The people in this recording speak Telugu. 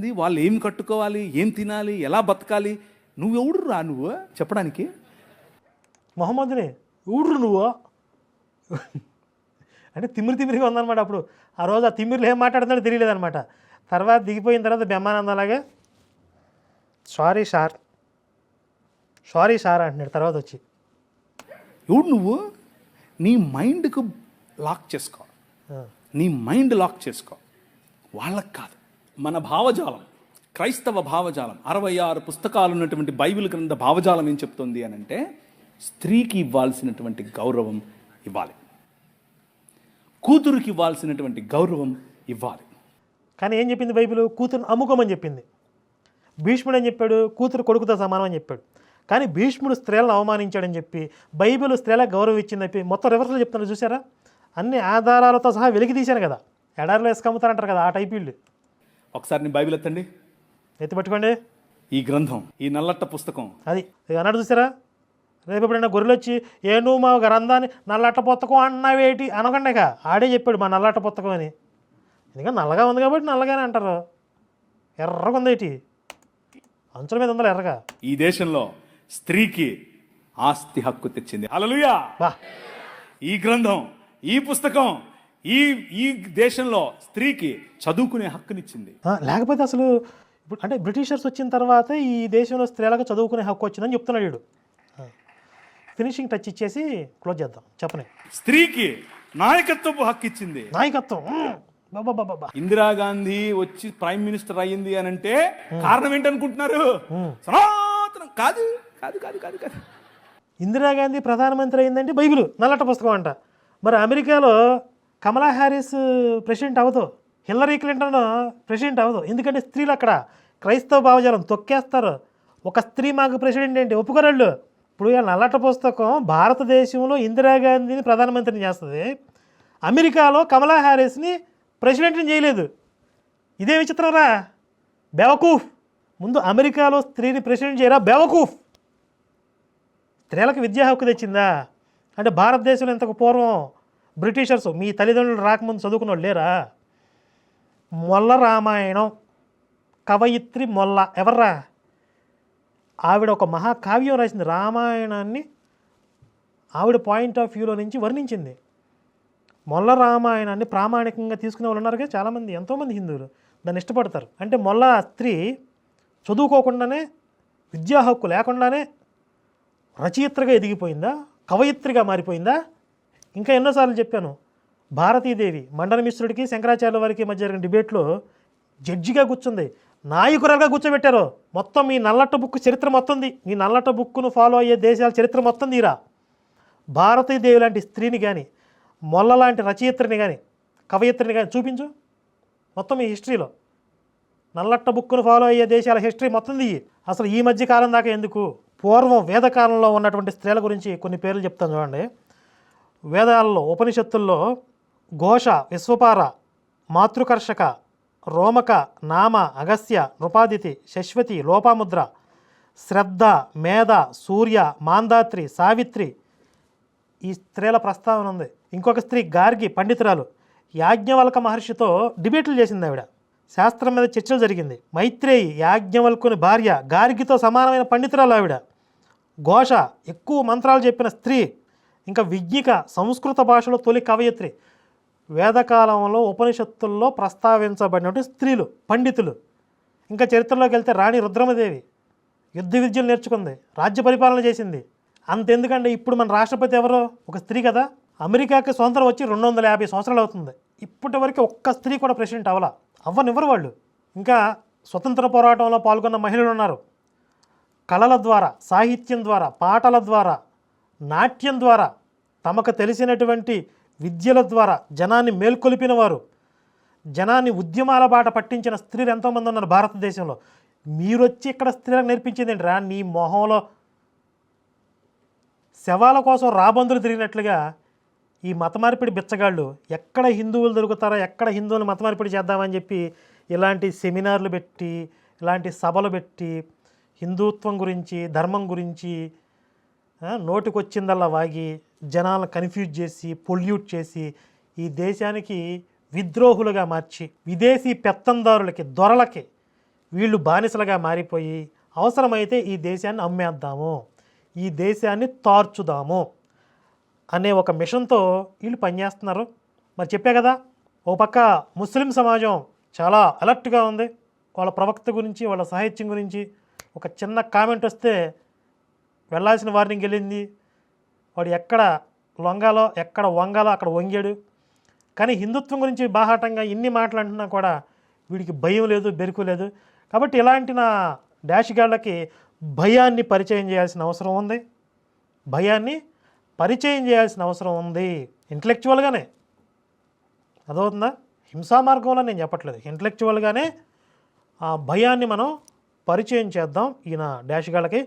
రాసింది, వాళ్ళు ఏం కట్టుకోవాలి, ఏం తినాలి, ఎలా బతకాలి. నువ్వెవడు రా నువ్వు చెప్పడానికి? మొహమ్మద్ని ఊడ్రు నువ్వు అంటే తిమ్మిరిగా ఉందన్నమాట. అప్పుడు ఆ రోజు ఆ తిమ్మిరిలో ఏం మాట్లాడుతుందో తెలియలేదన్నమాట. తర్వాత దిగిపోయిన తర్వాత బ్రహ్మానందలాగే సారీ సార్ అంటున్నాడు తర్వాత వచ్చి. ఎవడు నువ్వు? నీ మైండ్కు లాక్ చేసుకో, నీ మైండ్ లాక్ చేసుకో. వాళ్ళకు కాదు. మన భావజాలం, క్రైస్తవ భావజాలం, 66 పుస్తకాలు ఉన్నటువంటి బైబిల్ గ్రంథ భావజాలం ఏం చెప్తుంది అని అంటే, స్త్రీకి ఇవ్వాల్సినటువంటి గౌరవం ఇవ్వాలి, కూతురుకి ఇవ్వాల్సినటువంటి గౌరవం ఇవ్వాలి. కానీ ఏం చెప్పింది బైబిల్? కూతురుని అమ్ముకోమని చెప్పింది. భీష్ముడు అని చెప్పాడు, కూతురు కొడుకుతో సమానం అని చెప్పాడు. కానీ భీష్ముడు స్త్రీలను అవమానించాడని చెప్పి బైబిల్ స్త్రీలకు గౌరవం ఇచ్చిందని చెప్పి మొత్తం రివర్స్లో చెప్తున్నారు. చూసారా? అన్ని ఆధారాలతో సహా వెలికి తీశాను కదా. ఎడారిలో వేసుకమ్ముతారంటారు కదా, ఆ టైప్ వీళ్ళు. ఒకసారి నీ బైబిల్ ఎత్తండి, ఎత్తి పట్టుకోండి. ఈ గ్రంథం, ఈ నల్లట్ట పుస్తకం అది అన్నాడు చూసారా? రేపు ఎప్పుడైనా గొర్రెలు వచ్చి ఏ నువ్వు మా గ్రంథాన్ని నల్లట్ట పుస్తకం అన్నావేటి అనకండి. ఆడే చెప్పాడు మా నల్లట్ట పుస్తకం అని. ఎందుకంటే నల్లగా ఉంది కాబట్టి నల్లగానే అంటారు. ఎర్రగా ఉంది ఏంటి, అంచుల మీద ఉందా ఎర్రగా. ఈ దేశంలో స్త్రీకి ఆస్తి హక్కు తెచ్చింది. హల్లెలూయా. ఈ గ్రంథం, ఈ పుస్తకం ఈ దేశంలో స్త్రీకి చదువుకునే హక్కునిచ్చింది. లేకపోతే అసలు ఇప్పుడు అంటే బ్రిటిషర్స్ వచ్చిన తర్వాత ఈ దేశంలో స్త్రీలకు చదువుకునే హక్కు వచ్చిందని చెప్తున్నాడు వీడు. ఫినిషింగ్ టచ్ ఇచ్చేసి క్లోజ్ చేద్దాం. చెప్పని స్త్రీకి నాయకత్వపు హక్కు ఇచ్చింది. నాయకత్వం ఇందిరాగాంధీ వచ్చి ప్రైమ్ మినిస్టర్ అయ్యింది అని అంటే కారణం ఏంటనుకుంటున్నారు? సనాతనం కాదు కాదు కాదు కాదు కాదు. ఇందిరాగాంధీ ప్రధానమంత్రి అయిందంటే బైబిల్ నల్లట పుస్తకం అంట. మరి అమెరికాలో కమలా హ్యారిస్ ప్రెసిడెంట్ అవ్వదు, హిల్లరీ క్లింటన్ ప్రెసిడెంట్ అవ్వదు. ఎందుకంటే స్త్రీలు అక్కడ క్రైస్తవ భావజాలం తొక్కేస్తారు. ఒక స్త్రీ మాకు ప్రెసిడెంట్ ఏంటి ఒప్పుకోరాళ్ళు. ఇప్పుడు నల్లట పుస్తకం భారతదేశంలో ఇందిరాగాంధీని ప్రధానమంత్రిని చేస్తుంది, అమెరికాలో కమలా హ్యారిస్ని ప్రెసిడెంట్ని చేయలేదు. ఇదే విచిత్రం రా బేవకూఫ్. ముందు అమెరికాలో స్త్రీని ప్రెసిడెంట్ చేయరా బేవకూఫ్. స్త్రీలకు విద్యా హక్కు తెచ్చిందా అంటే భారతదేశంలో ఇంతకు పూర్వం బ్రిటిషర్స్ మీ తల్లిదండ్రులు రాకముందు చదువుకున్న వాళ్ళు లేరా? మొల్ల రామాయణం కవయిత్రి మొల్ల ఎవర్రా? ఆవిడ ఒక మహాకావ్యం రాసింది. రామాయణాన్ని ఆవిడ పాయింట్ ఆఫ్ వ్యూలో నుంచి వర్ణించింది. మొల్ల రామాయణాన్ని ప్రామాణికంగా తీసుకునే వాళ్ళు ఉన్నారు కదా చాలామంది, ఎంతోమంది హిందువులు దాన్ని ఇష్టపడతారు. అంటే మొల్ల స్త్రీ చదువుకోకుండానే విద్యా హక్కు లేకుండానే రచయిత్రిగా ఎదిగిపోయిందా, కవయిత్రిగా మారిపోయిందా? ఇంకా ఎన్నోసార్లు చెప్పాను, భారతీదేవి మండనమిశ్రుడికి శంకరాచార్యుల వారికి మధ్య జరిగిన డిబేట్లో జడ్జిగా కూర్చుంది, నాయకురాలుగా కూర్చోబెట్టారు. మొత్తం ఈ నల్లట్ట బుక్ చరిత్ర మొత్తంది, ఈ నల్లట్ట బుక్ను ఫాలో అయ్యే దేశాల చరిత్ర మొత్తం తీరా. భారతీదేవి లాంటి స్త్రీని కానీ, మొల్ల లాంటి రచయిత్రిని కానీ, కవయిత్రిని కానీ చూపించు మొత్తం ఈ హిస్టరీలో. నల్లట్ట బుక్ను ఫాలో అయ్యే దేశాల హిస్టరీ మొత్తం దిగి. అసలు ఈ మధ్య కాలం దాకా ఎందుకు, పూర్వం వేదకాలంలో ఉన్నటువంటి స్త్రీల గురించి కొన్ని పేర్లు చెప్తాను చూడండి. వేదాలలో ఉపనిషత్తుల్లో ఘోష, విశ్వపార, మాతృకర్షక, రోమక, నామ, అగస్య, నృపాదితి, శశ్వతి, లోపాముద్ర, శ్రద్ధ, మేధ, సూర్య, మాందాత్రి, సావిత్రి, ఈ స్త్రీల ప్రస్తావన ఉంది. ఇంకొక స్త్రీ గార్గి పండితురాలు, యాజ్ఞవల్క మహర్షితో డిబేట్లు చేసింది ఆవిడ, శాస్త్రం మీద చర్చలు జరిగింది. మైత్రేయి యాజ్ఞవల్కుని భార్య, గార్గితో సమానమైన పండితురాలు ఆవిడ. ఘోష ఎక్కువ మంత్రాలు చెప్పిన స్త్రీ. ఇంకా విజ్ఞిక సంస్కృత భాషలో తొలి కవయిత్రి. వేదకాలంలో ఉపనిషత్తుల్లో ప్రస్తావించబడినటువంటి స్త్రీలు పండితులు. ఇంకా చరిత్రలోకి వెళ్తే రాణి రుద్రమదేవి యుద్ధ విద్యలు నేర్చుకుంది, రాజ్య పరిపాలన చేసింది. అంతెందుకంటే ఇప్పుడు మన రాష్ట్రపతి ఎవరో ఒక స్త్రీ కదా. అమెరికాకి స్వతంత్రం వచ్చి 250 సంవత్సరాలు అవుతుంది, ఇప్పటి వరకు ఒక్క స్త్రీ కూడా ప్రెసిడెంట్ అవ్వనివ్వరు వాళ్ళు. ఇంకా స్వతంత్ర పోరాటంలో పాల్గొన్న మహిళలు ఉన్నారు. కళల ద్వారా, సాహిత్యం ద్వారా, పాటల ద్వారా, నాట్యం ద్వారా, తమకు తెలిసినటువంటి విద్యల ద్వారా జనాన్ని మేల్కొలిపిన వారు, జనాన్ని ఉద్యమాల బాట పట్టించిన స్త్రీలు ఎంతోమంది ఉన్నారు భారతదేశంలో. మీరొచ్చి ఇక్కడ స్త్రీలకు నేర్పించేది ఏంటి రా? నీ మొహంలో శవాల కోసం రాబందులు తిరిగినట్లుగా ఈ మతమార్పిడి బిచ్చగాళ్ళు ఎక్కడ హిందువులు దొరుకుతారో, ఎక్కడ హిందువులు మతమార్పిడి చేద్దామని చెప్పి ఇలాంటి సెమినార్లు పెట్టి, ఇలాంటి సభలు పెట్టి హిందుత్వం గురించి, ధర్మం గురించి నోటికొచ్చిందల్లా వాగి జనాలను కన్ఫ్యూజ్ చేసి, పొల్యూట్ చేసి, ఈ దేశానికి విద్రోహులుగా మార్చి, విదేశీ పెత్తందారులకి, దొరలకి వీళ్ళు బానిసలుగా మారిపోయి అవసరమైతే ఈ దేశాన్ని అమ్మేద్దాము, ఈ దేశాన్ని తార్చుదాము అనే ఒక మిషన్తో వీళ్ళు పనిచేస్తున్నారు. మరి చెప్పే కదా, ఓ పక్క ముస్లిం సమాజం చాలా అలర్ట్గా ఉంది. వాళ్ళ ప్రవక్త గురించి, వాళ్ళ సాహిత్యం గురించి ఒక చిన్న కామెంట్ వస్తే వెళ్ళాల్సిన వార్నింగ్ వెళ్ళింది. వాడు ఎక్కడ లొంగాలో, ఎక్కడ వంగాలో అక్కడ వంగాడు. కానీ హిందుత్వం గురించి బాహాటంగా ఇన్ని మాట్లాడుతున్నా కూడా వీడికి భయం లేదు, బెరుకు లేదు. కాబట్టి ఇలాంటి నా డాష్ గాళ్ళకి భయాన్ని పరిచయం చేయాల్సిన అవసరం ఉంది. భయాన్ని పరిచయం చేయాల్సిన అవసరం ఉంది ఇంటలెక్చువల్గానే. అదవుతుందా? హింసా మార్గంలో నేను చెప్పట్లేదు, ఇంటలెక్చువల్గానే ఆ భయాన్ని మనం పరిచయం చేద్దాం ఈయన డాష్ గాళ్ళకి.